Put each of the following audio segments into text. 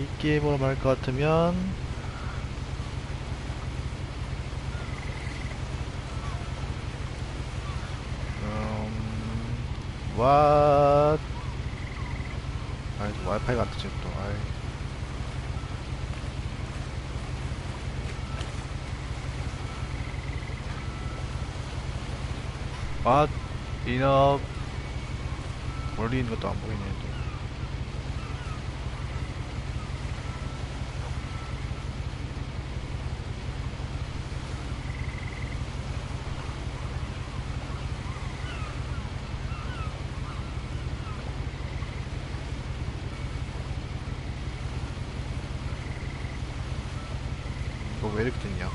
이 게임으로 말 것 같으면 what? 아이 와이파이가 안 뜨지 또. 아이. what? enough. 멀리 있는 것도 안 보이네 또. 이거 왜 이렇게 됐냐?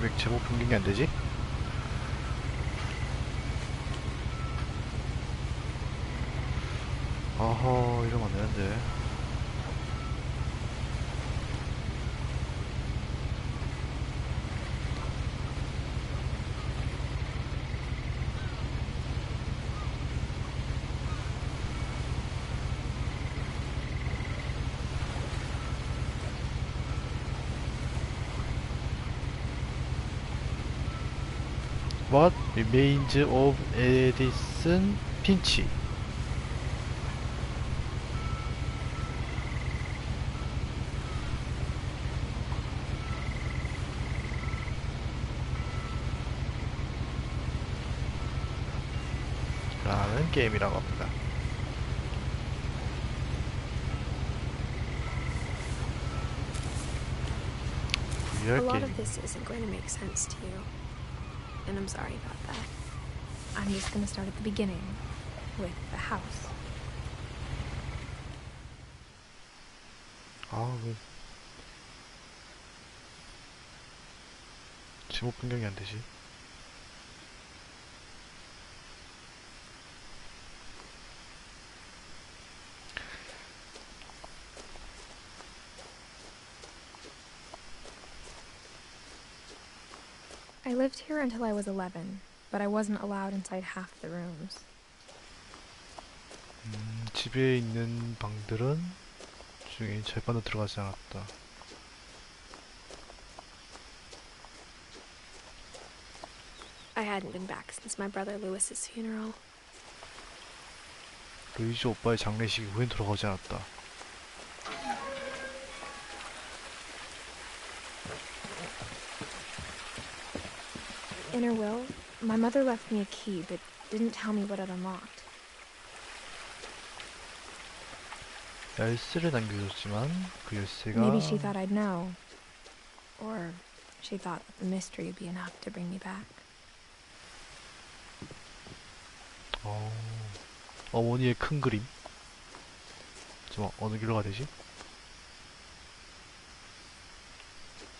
왜 제목 변경이 안 되지? 어허, 이러면 안 되는데. What remains of Edison Finch? 라는 게임이라고 합니다. A VR lot 게임. of this isn't going to make sense to you, and I'm sorry about that. I'm just going to start at the beginning, with the house. 아, 왜 제목 변경이 안 되지? I lived here until I was 11, but I wasn't allowed inside half the rooms. 집에 있는 방들은 중에 절반도 들어가지 않았다. I hadn't been back since my brother Lewis's funeral. 루이즈 오빠의 장례식 후엔 돌아가지 않았다. In her will, my mother left me a key, but didn't tell me what it unlocked. 열쇠를 남겨줬지만 그 열쇠가 Maybe she thought I'd know. Or she thought that the mystery would be enough to bring me back. 어머니의 큰 그림. 좀 어느 길로 가야 되지?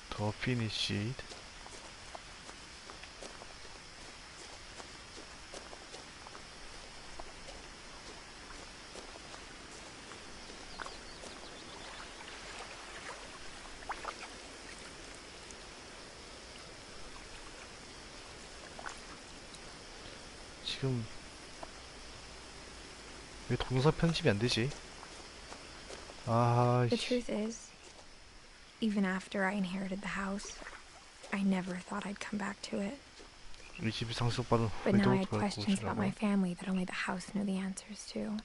더 finished. 지금 왜 동영상 편집이 안 되지? 아, The truth is, even after I inherited the house, I never thought I'd come back to it. 이 집이 상속받은 But now I 후에도 had 그럴 questions about my 곳이라고. family that only the house knew the answers to.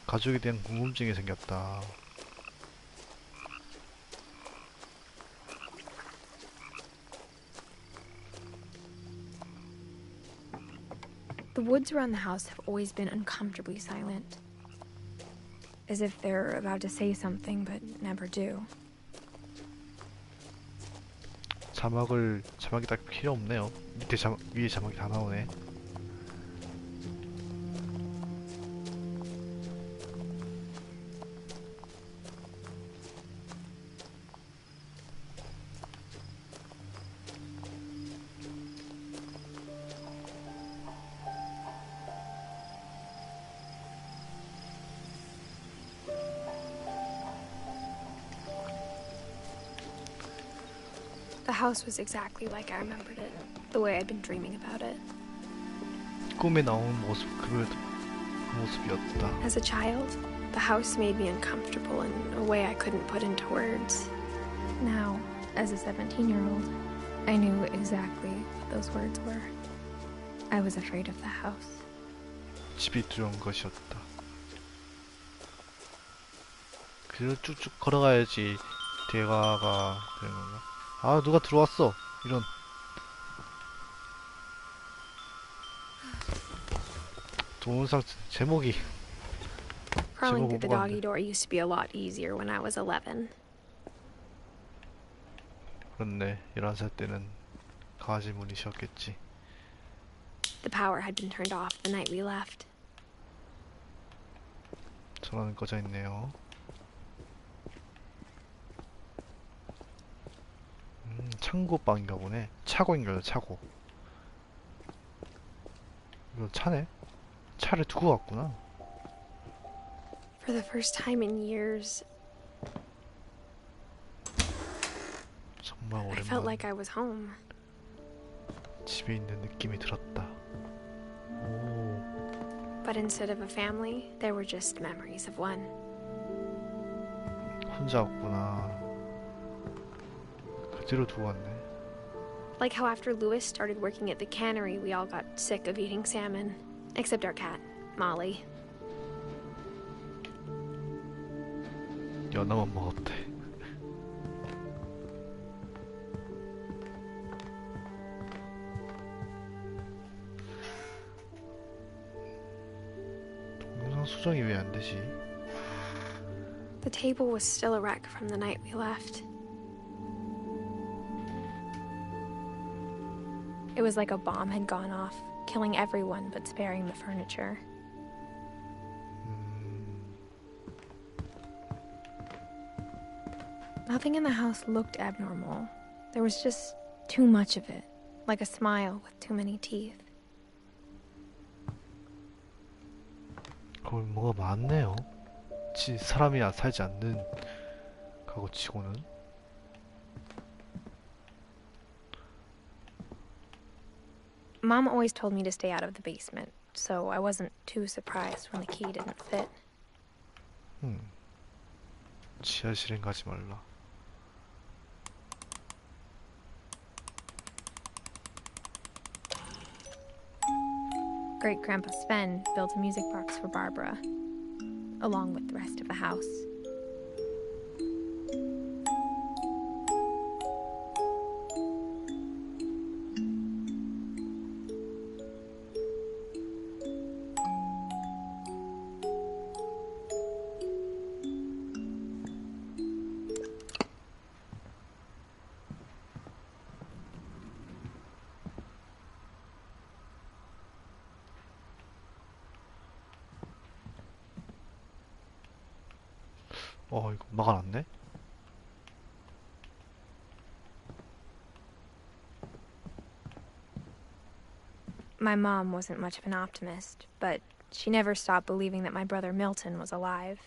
가족에 대한 궁금증이 생겼다. The woods around the house have always been uncomfortably silent. As if they're about to say something but never do. 자막이 딱 필요 없네요. 밑에 위에 자막이 다 나오네. The house was exactly like I remembered it, the way I'd been dreaming about it. 꿈에 나온 모습, 그 모습이었다. As a child, the house made me uncomfortable in a way I couldn't put into words. Now, as a 17-year-old, I knew exactly what those words were. I was afraid of the house. 집이 두려운 것이었다. 그래도 쭉쭉 걸어가야지 대화가 되는 건가? 아, 누가 들어왔어. 이런. 동영상 제목이 Crawling through the 보고 doggy door used to be a lot easier when I was 11. 그렇네. 11살 때는 강아지 문이 쉬었겠지. The power had been turned off the night we left. 전화는 꺼져 있네요. 창고방인가 보네. 차고인가요, 차고. 이거 차네? 차를 두고 갔구나. For the first time in years, 정말 I felt 오랜만에 like I was home. 집에 있는 느낌이 들었다. 오, But instead of a family, there were just memories of one. 혼자 왔구나. 그대로 두고 왔네. Like how after Louis started working at the cannery, we all got sick of eating salmon. Except our cat, Molly. 연어만 먹었대. 동영상 수정이 왜 안 되지? The table was still a wreck from the night we left. It was like a bomb had gone off, killing everyone but sparing the furniture. Nothing in the house looked abnormal. There was just too much of it, like a smile with too many teeth. 거기 뭐가 많네요. 사람이 살지 않는 가구치고는. Mom always told me to stay out of the basement, so I wasn't too surprised when the key didn't fit. 지하실엔 가지 말라. Great-Grandpa Sven built a music box for Barbara, along with the rest of the house. 이거 막아놨네? My mom wasn't much of an optimist, but she never stopped believing that my brother Milton was alive.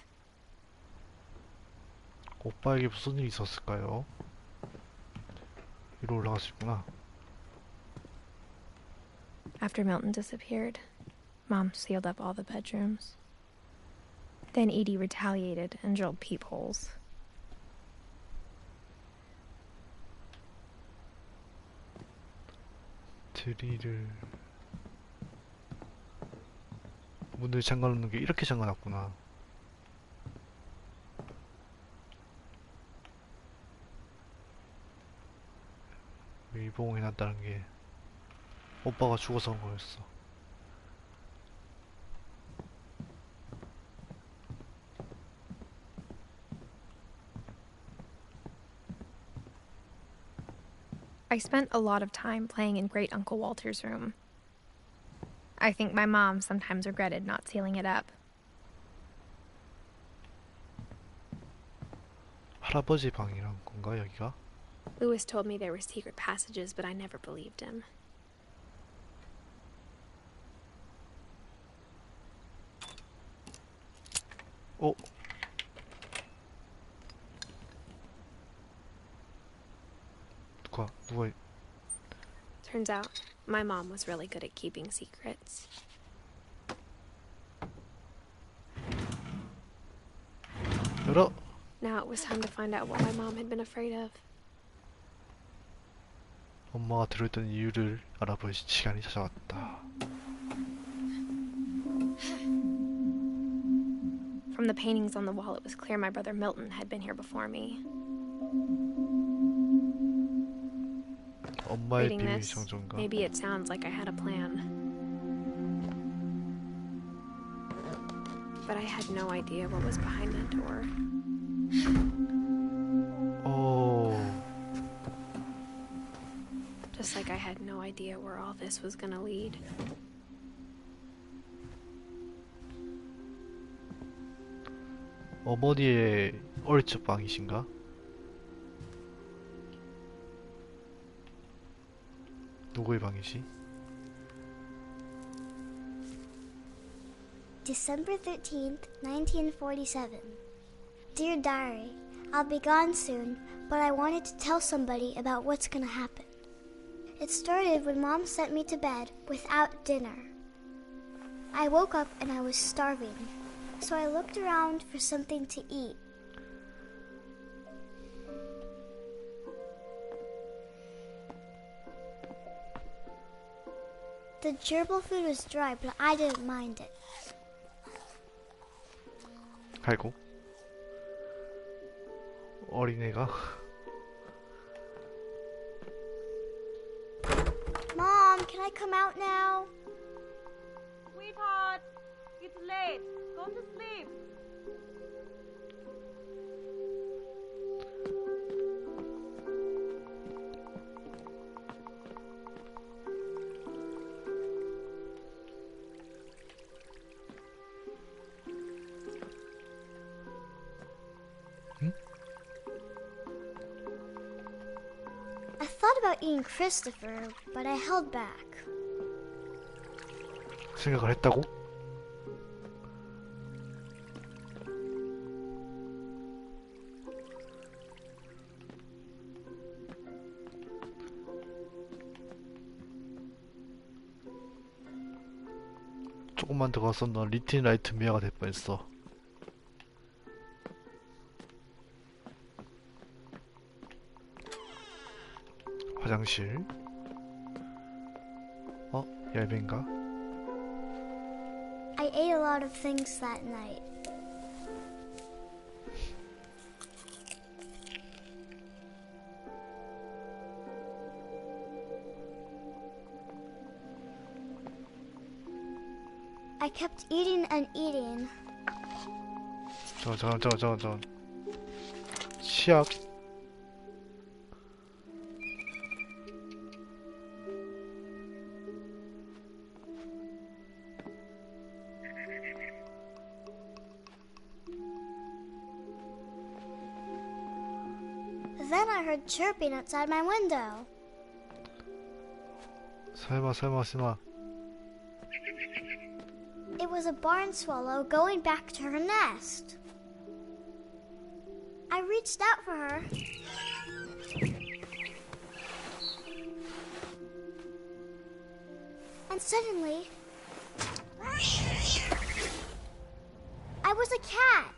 오빠에게 무슨 일이 있었을까요? 위로 올라갈 수 있구나. After Milton disappeared, Mom sealed up all the bedrooms. Then Edie retaliated and drilled peepholes. 드릴을 문을 잠가놓는 게 이렇게 잠가놨구나. 밀봉해놨다는 게 오빠가 죽어서 한 거였어. I spent a lot of time playing in Great Uncle Walter's room. I think my mom sometimes regretted not sealing it up. 할아버지 방이란 건가 여기가? Louis told me there were secret passages, but I never believed him. 누가 Turns out, my mom was really good at keeping secrets. 열어. Now it was time to find out what my mom had been afraid of. 엄마가 들어있던 이유를 알아볼 시간이 찾아왔다. From the paintings on the wall, it was clear my brother Milton had been here before me. 엄마의 Reading 비밀 this, 정전가. maybe it sounds like I had a plan. But I had no idea what was behind that door. 오, Just like I had no idea where all this was gonna lead. 어머니의 어릴 적 방이신가? 누구의 방이지? December 13th, 1947. Dear Diary, I'll be gone soon, but I wanted to tell somebody about what's gonna happen. It started when Mom sent me to bed without dinner. I woke up and I was starving, so I looked around for something to eat. The gerbil food was dry, but I didn't mind it. 아이고. 어린애가. Mom, can I come out now? Sweetheart, it's late. Go to sleep. I thought about eating Christopher, but I held back. 생각을 했다고? 조금만 더 가서 넌 리틀 나이트메어가 될 뻔했어. 화장실. 얄배인가? I ate a lot of things that night. I kept eating and eating. 잠깐. 치약. Then I heard chirping outside my window. 설마. It was a barn swallow going back to her nest. I reached out for her. And suddenly, I was a cat.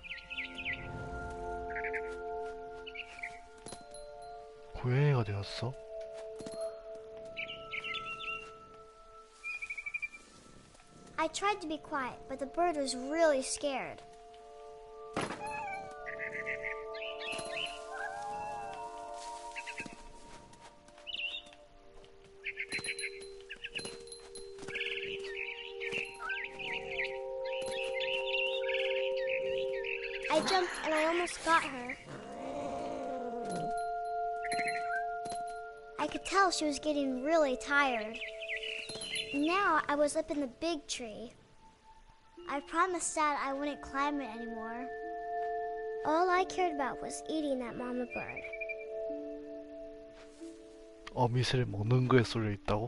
고양이가 되었어? I tried to be quiet, but the bird was really scared. I jumped and I almost got her. I could tell she was getting really tired. Now I was up in the big tree. I promised Dad I wouldn't climb it anymore. All I cared about was eating that mama bird. 어미새를 먹는 거에 쏠려 있다고?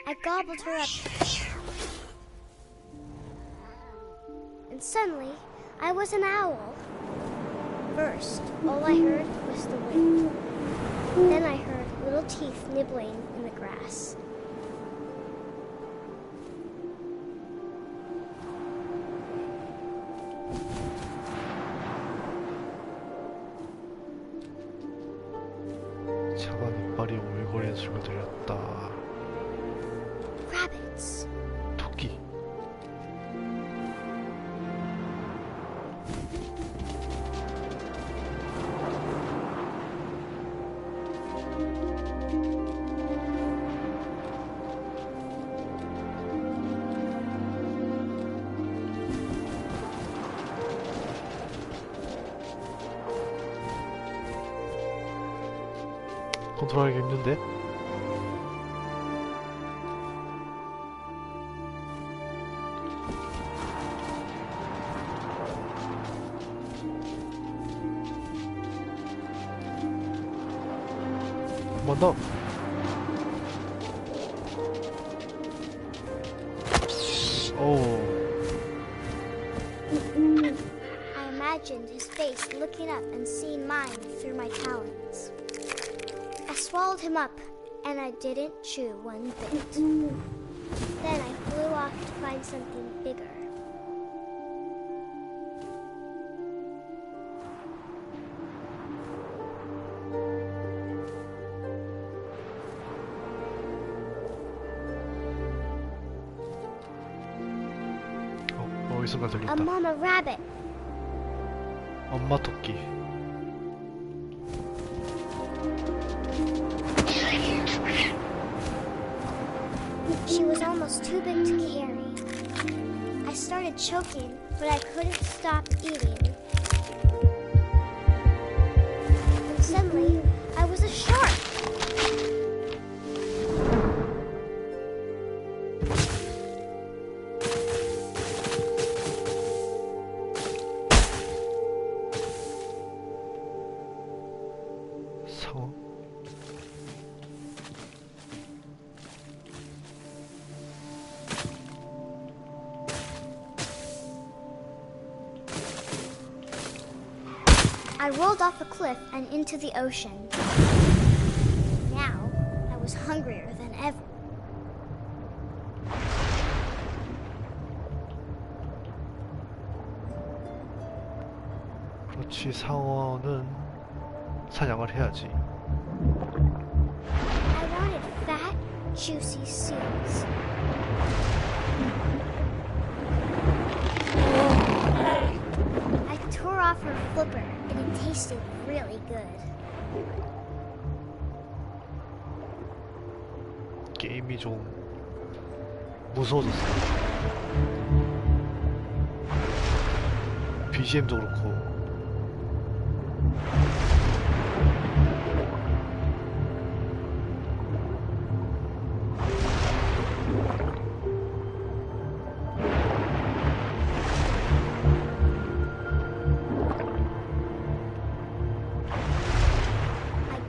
I gobbled her up. And suddenly, I was an owl. First, all I heard was the wind. Then I heard little teeth nibbling in the grass. 차가운 이빨이 오일거리는 소리가 들렸다. Rabbits. 토끼. 컨트롤하기 힘든데? 한 번 더! 오, I imagined his face looking up and seeing mine through my talons. I swallowed him up, and I didn't chew one bit. Then I flew off to find something bigger. 어디선가 A 들렸다. mama rabbit. 엄마 토끼. She was almost too big to carry. I started choking, but I couldn't stop eating. And suddenly, I was a shark. 상어? I rolled off a cliff and into the ocean. Now, I was hungrier than ever. 그렇지, 상어는 사냥을 해야지. I wanted fat, juicy seeds. I tore off her flipper, and it tasted really good. 게임이 좀 무서워졌어. BGM도 그렇고.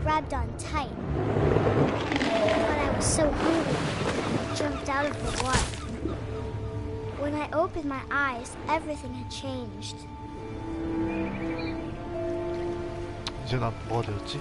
Grabbed on tight. But I was so hungry, I jumped out of the water. When I opened my eyes, everything had changed. 이제 난 뭐가 되었지?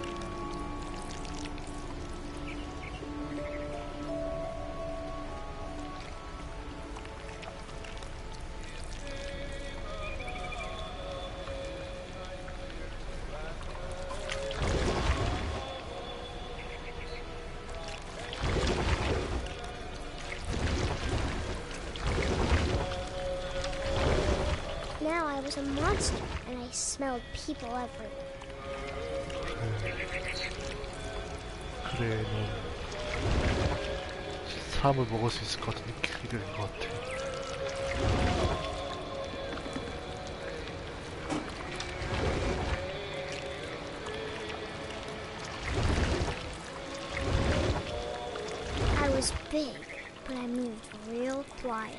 Now I was a monster, and I smelled people everywhere. 그래, 넌 사람을 먹을 수 있을 것 같은 느낌이 드는 것 같아. I was big, but I moved real quiet.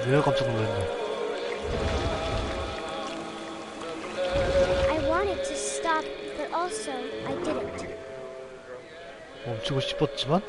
내가 깜짝 놀랐네. I wanted to stop, but also I didn't. 멈추고 싶었지만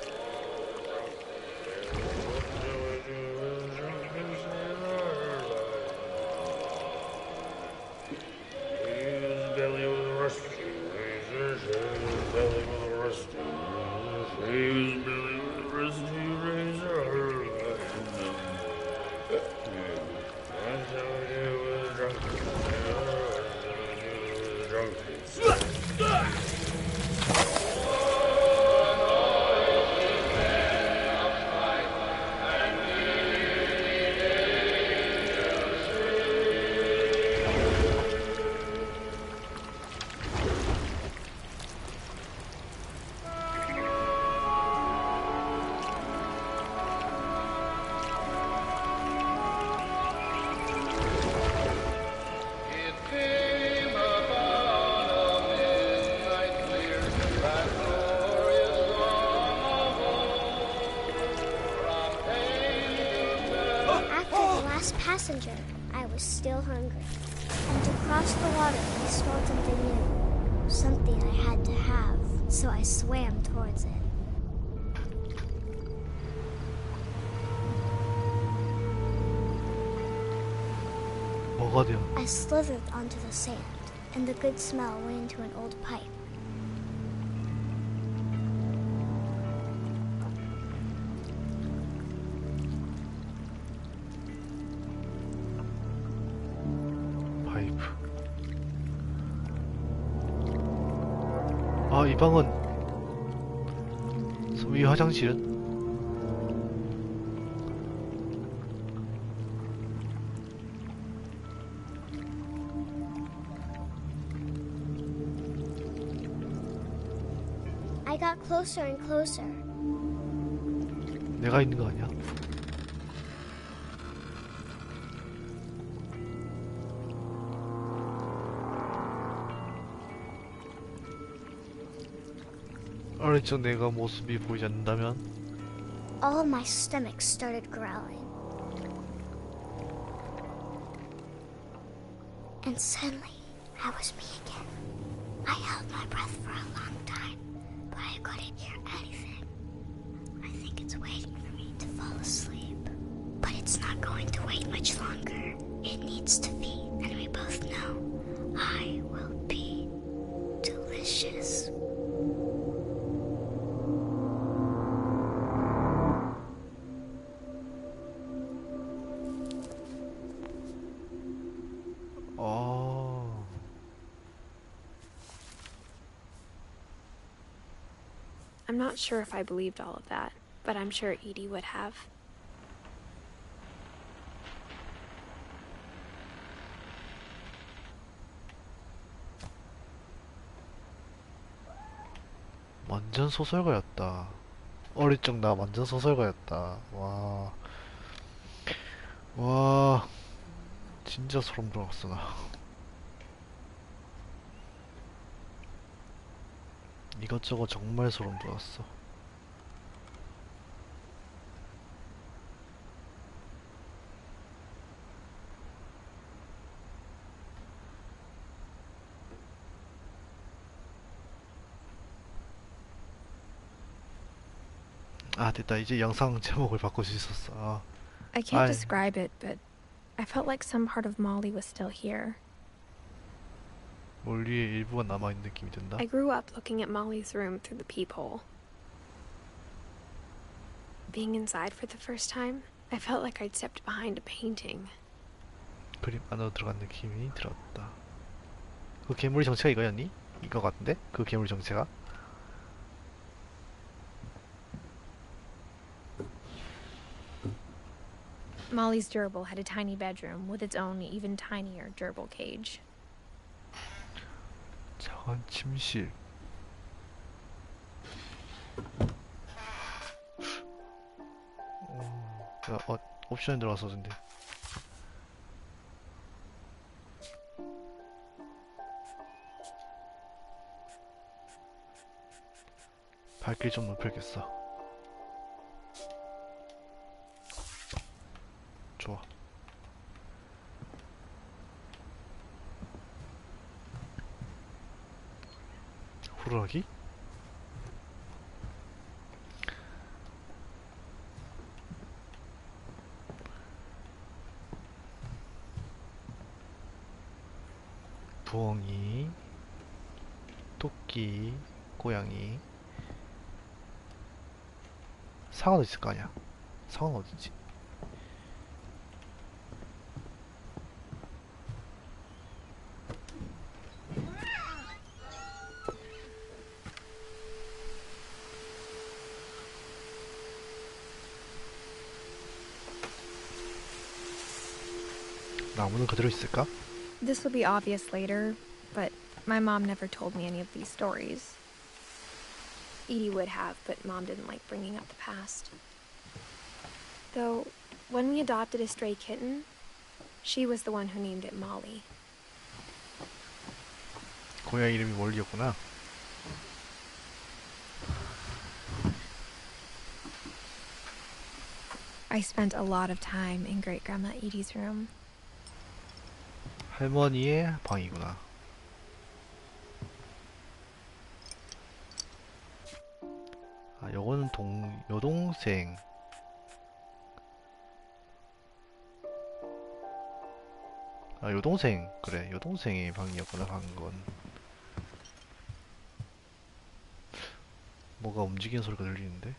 After the last passenger, I was still hungry. And to cross the water, I smelled something new. Something I had to have, so I swam towards it. 뭐가 돼요? I slithered onto the sand, and the good smell went into an old pipe. 파이프. 아, 이 방은 이 화장실은 I got closer and closer. 내가 있는 거 아니야? 어릴 적 내가 모습이 보이지 않는다면 All of my stomach started growling. And suddenly, I was me again. I held my breath for a long time, but I couldn't hear anything. I think it's waiting for me to fall asleep. But it's not going to wait much longer. It needs to feed, and we both know I will be delicious. 어... I'm not sure if I believed all of that, but I'm sure Edie would have. 완전 소설가였다. 어릴 적 나 완전 소설가였다. 와, 와, 진짜 소름 돋았어 나. 이것저것 정말 소름 돋았어. 아, 됐다. 이제 영상 제목을 바꿀 수 있었어. 아, I can't I- describe it, but I felt like some part of Molly was still here. 몰리의 일부가 남아있는 느낌이 든다. I grew up looking at Molly's room through the peephole. Being inside for the first time, I felt like I'd stepped behind a painting. 그림 안으로 들어간 느낌이 들었다. 그 괴물의 정체가 이거였니? 이거 같은데? 그 괴물 정체가? Molly's gerbil had a tiny bedroom with its own even tinier gerbil cage. 작은 침실. 옵션에 들어가서 근데 밝기 좀 높여야겠어. 좋아. 도루라기? 부엉이, 토끼, 고양이. 상어도 있을 거 아니야. 상어는 어딨지? 나무는 그대로 있을까? This will be obvious later, but my mom never told me any of these stories. Edie would have, but Mom didn't like bringing up the past. Though, when we adopted a stray kitten, she was the one who named it Molly. 고양이 이름이 몰리였구나. I spent a lot of time in Great Grandma Edie's room. 할머니의 방이구나. 아, 요거는 여동생. 아, 여동생. 그래, 여동생의 방이었구나, 방건. 뭐가 움직이는 소리가 들리는데?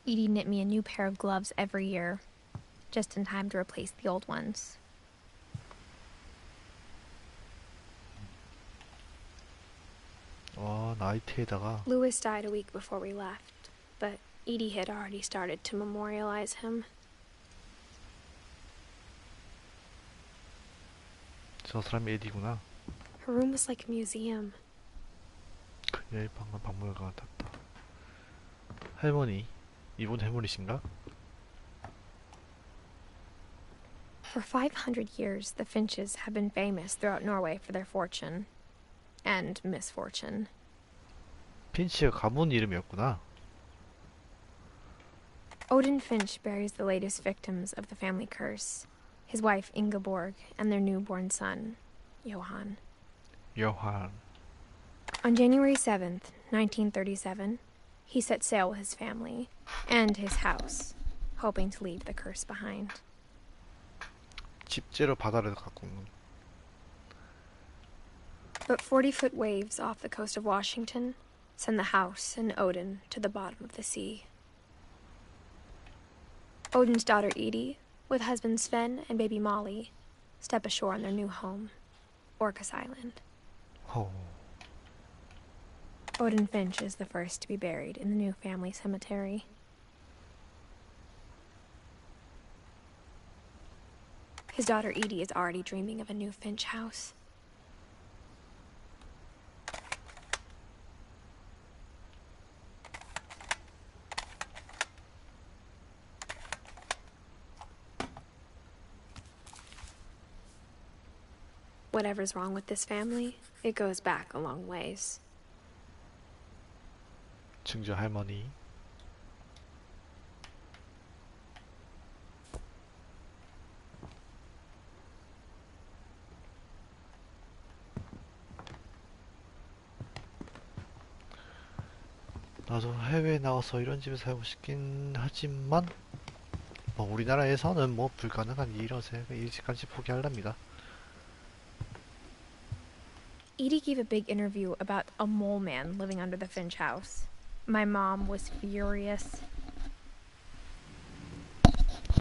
Edie knit me a new pair of gloves every year, just in time to replace the old ones. 나이트에다가 Louis died a week before we left, but Edie had already started to memorialize him. 저 사람이 에디구나. Her room was like a museum. 그녀의 방은 박물관 같았다. 할머니, 이분 할머니신가? For 500 years, the Finches have been famous throughout Norway for their fortune and misfortune. 핀치가 가문 이름이었구나. Odin Finch buries the latest victims of the family curse, his wife Ingeborg and their newborn son, Johan. 여환. On January 7th, 1937, he set sail with his family and his house, hoping to leave the curse behind. 집제로 바다를 갔군. But 40-foot waves off the coast of Washington send the house and Odin to the bottom of the sea. Odin's daughter Edie, with husband Sven and baby Molly, step ashore on their new home, Orcas Island. 호. Odin Finch is the first to be buried in the new family cemetery. His daughter Edie is already dreaming of a new Finch house. Whatever's wrong with this family, it goes back a long ways. 증조 할머니. 나도 해외에 나가서 이런 집에 살고 싶긴 하지만 뭐 우리나라에서는 뭐 불가능한 일이라서 일찍까지 포기하랍니다. Edie gave a big interview about a mole man living under the Finch house. My mom was furious.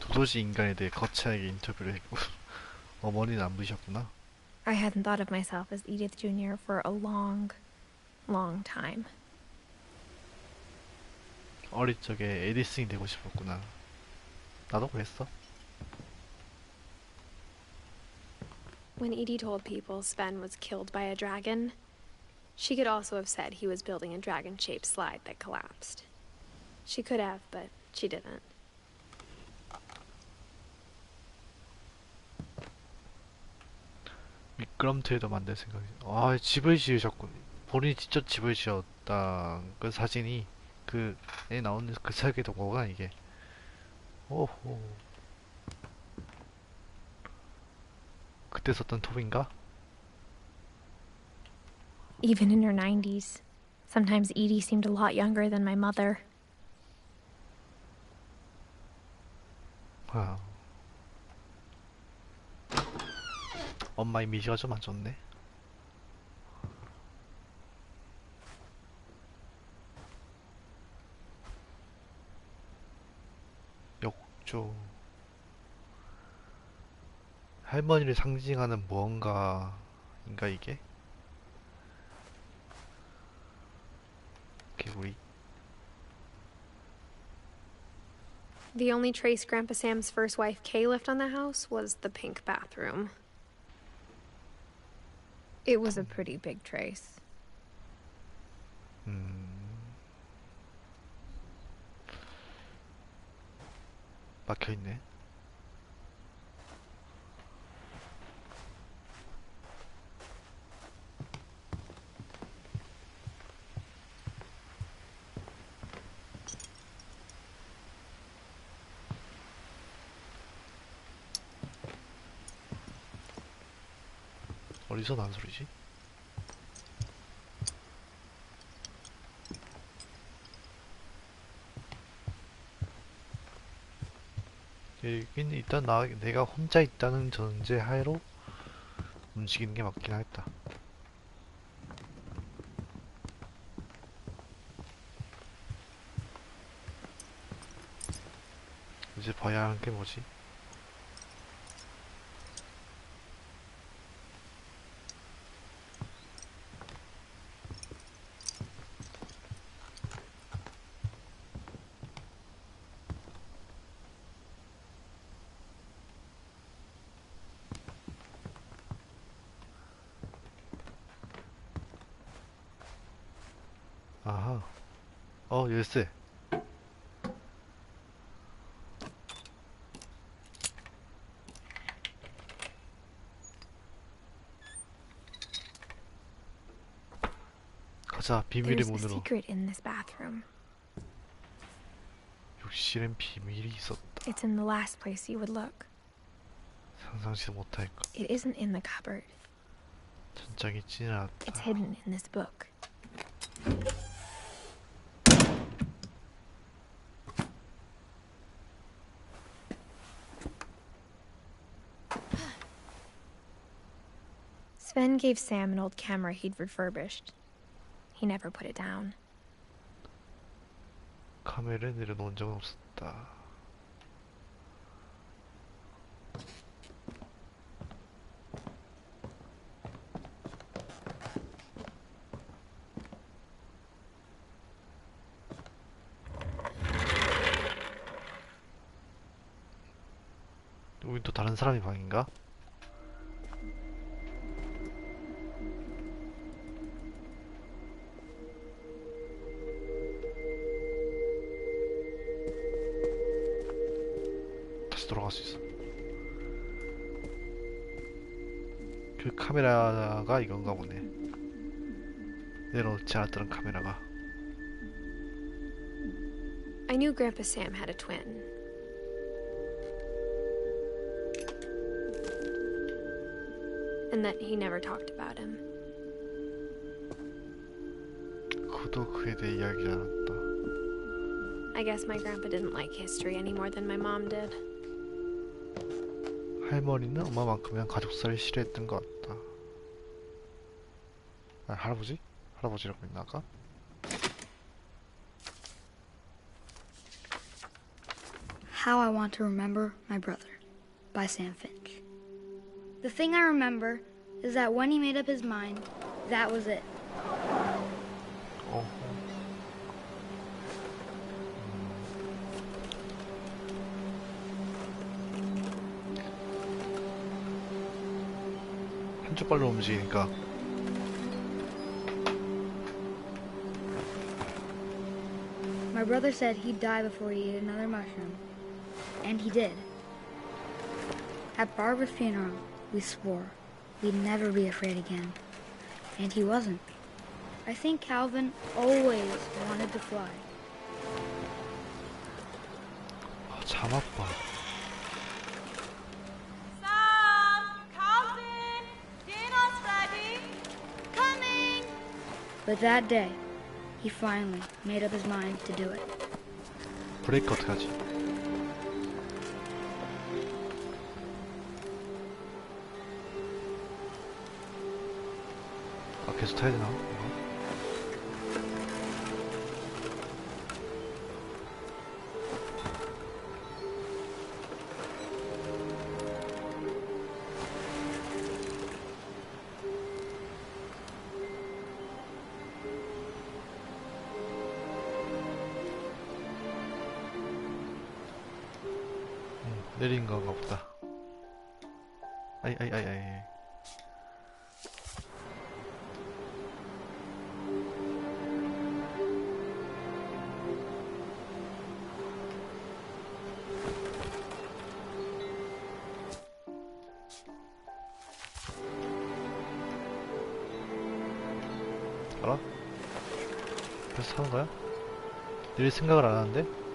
도도지 인간에 대해 거창하게 인터뷰를 했고 어머니는 안 부르셨구나. I hadn't thought of myself as Edith Jr. for a long, long time. 어릴 적에 에디슨이 되고 싶었구나. 나도 그랬어. When Edie told people Sven was killed by a dragon, she could also have said he was building a dragon-shaped slide that collapsed. She could have, but she didn't. 미끄럼틀도 만들 생각이. 아, 집을 지으셨군. 본인이 직접 집을 지었다. 그 사진이 그에 나오는 그 설계도 뭐가 이게. 오호. 그때 썼던 톱인가? even in her 90s. Sometimes Edie seemed a lot younger than my mother. 아. 엄마 이미지가 좀 안 좋네. 욕조. 할머니를 상징하는 무언가인가 이게? 개구리. The only trace Grandpa Sam's first wife Kay left on the house was the pink bathroom. It was a pretty big trace. 막혀있네. 어디서 난 소리지? 여긴 일단 내가 혼자 있다는 전제 하에로 움직이는 게 맞긴 하겠다. 이제 봐야 하는 게 뭐지? 아하. 열쇠. 가자, 비밀의 There's a 문으로. secret in this bathroom. 욕실엔 비밀이 있었다. It's in the last place you would look. 상상치 못할 것. It isn't in the cupboard. 천장이 찌르렀다. It's hidden in this book. Sven gave Sam an old camera he'd refurbished. He never put it down. 카메라를 내려놓은 적은 없었다. 여긴 또 다른 사람의 방인가? 다시 돌아갈 수 있어. 그 카메라가 이건가 보네. 내려놓지 않았던 카메라가. I knew Grandpa Sam had a twin. And that he never talked about him. 그도 그에 대해 이야기하지 않았다. I guess my grandpa didn't like history any more than my mom did. 할머니는 엄마만큼이나 가족사를 싫어했던 것 같다. 아, 할아버지? 할아버지라고 했나 아까? How I Want to Remember My Brother by Sam Finch. The thing I remember is that when he made up his mind, that was it. 어. 한쪽 발로 움직이니까 My brother said he'd die before he ate another mushroom. And he did. At Barbara's funeral, we swore we'd never be afraid again. And he wasn't. I think Calvin always wanted to fly. 아, 잠 아파. Sam! Calvin! Dinner's ready! Coming! But that day, he finally made up his mind to do it. 브레이크 어떻게 하지? 아, 계속 타야 되나? 내린 건가 보다. 아이. 알아? 그래서 사는 거야? 내릴 생각을 안 하는데?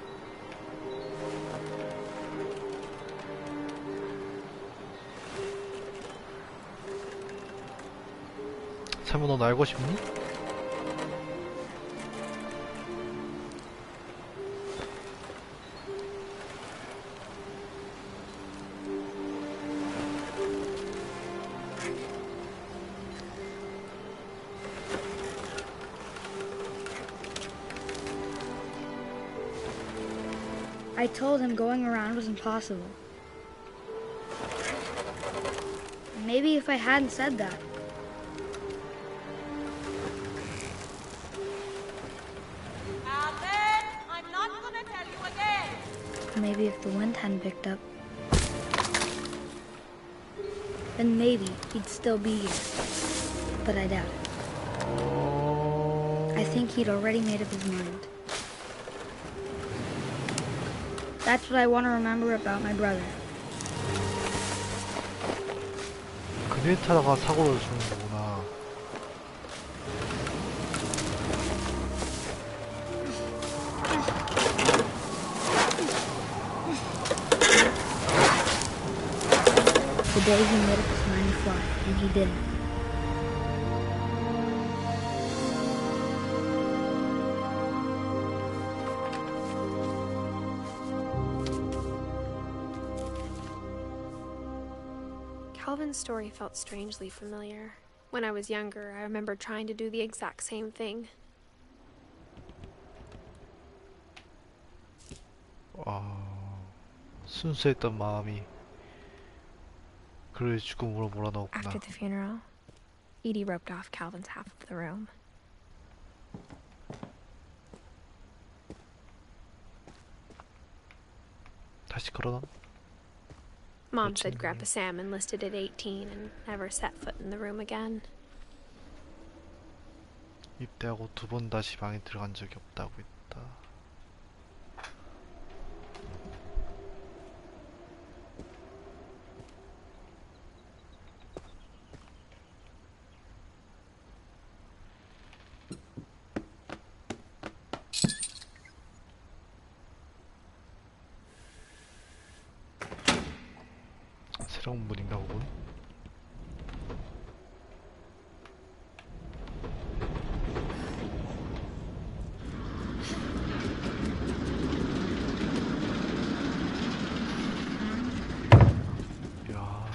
설마 넌 알고 싶니? I told him going around was impossible. Maybe if I hadn't said that, Alvin, I'm not gonna tell you again. maybe if the wind hadn't picked up, then maybe he'd still be here. But I doubt it. I think he'd already made up his mind. That's what I want to remember about my brother. 그네 타다가 사고를 주는 거구나. The day he made up his mind to fly, and he didn't. Calvin's story felt strangely familiar. When I was younger, I remember trying to do the exact same thing. 순수했던 마음이 그를 죽음으로 몰아넣었구나. After the funeral, Edie roped off Calvin's half of the room. 다시 걸어놔. Mom said Grandpa Sam enlisted at 18 and never set foot in the room again. 입대하고 2번 다시 방에 들어간 적이 없다고 했다. 새로운 문인가 보군. 이야.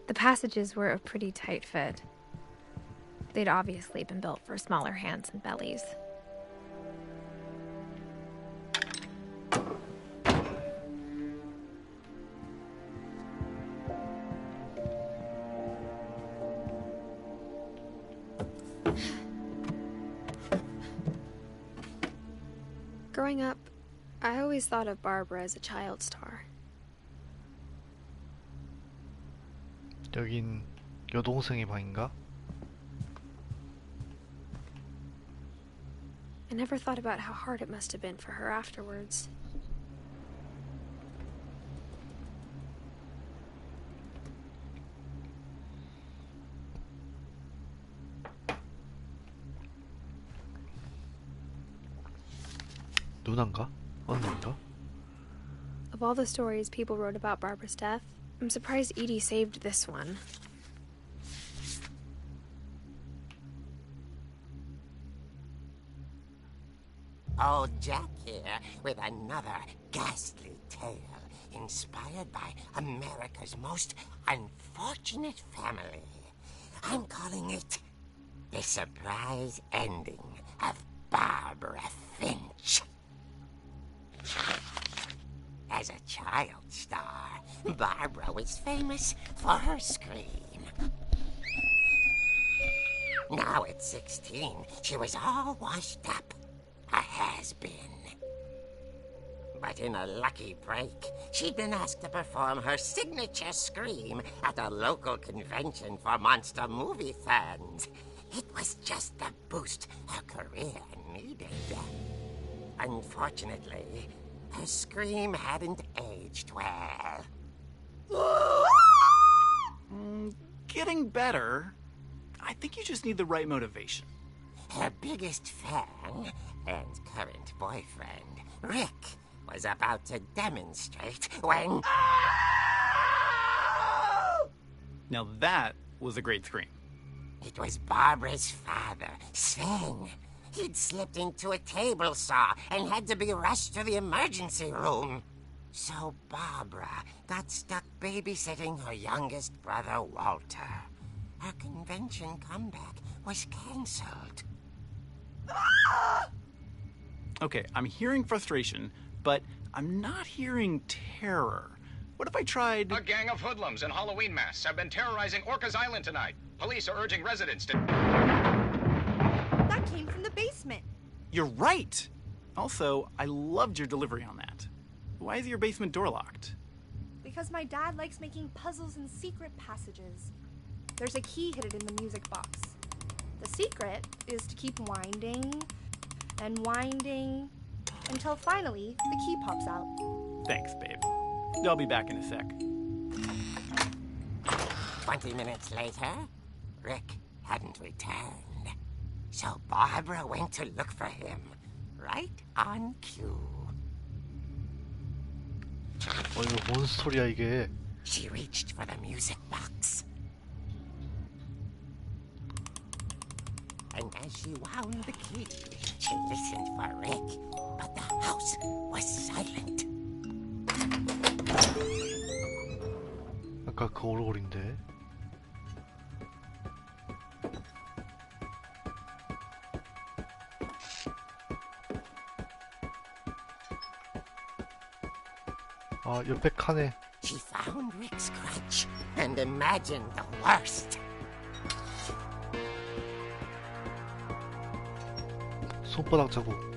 The passages were a pretty tight fit. They'd obviously been built for smaller hands and bellies. Growing up, I always thought of Barbara as a child star. 여긴 여동생의 방인가? I never thought about how hard it must have been for her afterwards. 누난가? 언니인가? Of all the stories people wrote about Barbara's death, I'm surprised Edie saved this one. Old Jack here with another ghastly tale inspired by America's most unfortunate family. I'm calling it The Surprise Ending of Barbara Finch. As a child star, Barbara was famous for her scream. Now at 16, she was all washed up. A has-been. But in a lucky break, she'd been asked to perform her signature scream at a local convention for monster movie fans. It was just the boost her career needed. Unfortunately, her scream hadn't aged well. Getting better. I think you just need the right motivation. Her biggest fan and current boyfriend, Rick, was about to demonstrate when... Now that was a great scream. It was Barbara's father, Sven. He'd slipped into a table saw and had to be rushed to the emergency room. So Barbara got stuck babysitting her youngest brother, Walter. Her convention comeback was cancelled. Okay, I'm hearing frustration, but I'm not hearing terror. What if I tried... A gang of hoodlums in Halloween masks have been terrorizing Orcas Island tonight. Police are urging residents to... That came from the basement. You're right! Also, I loved your delivery on that. Why is your basement door locked? Because my dad likes making puzzles and secret passages. There's a key hidden in the music box. The secret is to keep winding and winding until finally the key pops out. Thanks, babe. I'll be back in a sec. 20 minutes later, Rick hadn't returned. So Barbara went to look for him, right on cue. 이거 뭔 스토리야 이게? She reached for the music box. And as she wound the key, she listened for Rick, but the house was silent. 아까 그 오르골인데. 아, 옆에 칸에. She found Rick's crutch and imagined the worst. 손바닥 자국.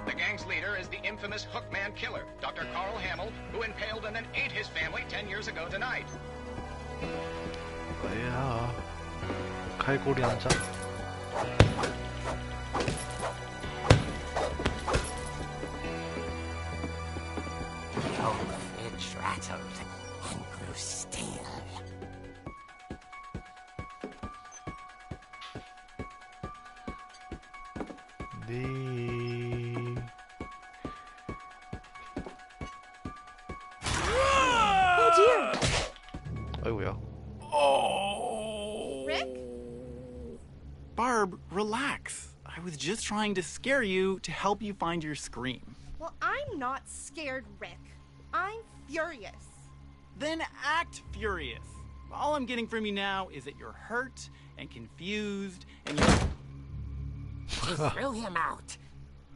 The gang's leader is the infamous Hookman killer, Dr. Carl Hamill, who impaled and then ate his family 10 years ago tonight. 뭐야? 갈고리 한 장. The old fridge rattled and grew still. 네. Oh dear! 아이고야. Oh! Rick? Barb, relax. I was just trying to scare you to help you find your scream. Well, I'm not scared, Rick. I'm furious. Then act furious. All I'm getting from you now is that you're hurt and confused and you're... She threw him out,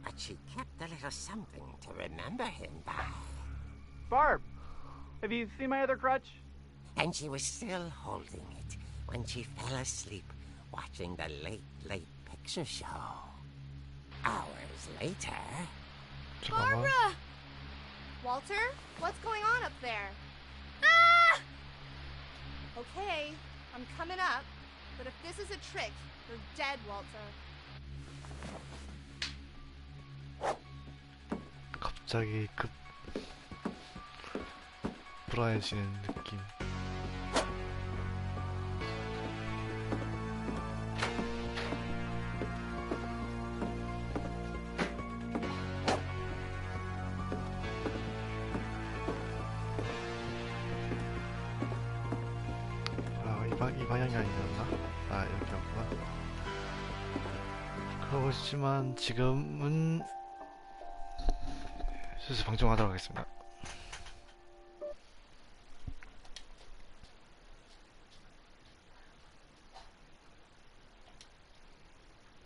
but she kept a little something to remember him by. Barb, have you seen my other crutch? And she was still holding it when she fell asleep watching the late picture show. Hours later... 잠깐만. Walter, what's going on up there? Ah! Okay, I'm coming up, but if this is a trick, you're dead, Walter. 갑자기 급 불안해지는 느낌. 이 방향이 아니었나? 아, 여기였구나. 그렇지만 지금은 슬슬 방송하도록 하겠습니다.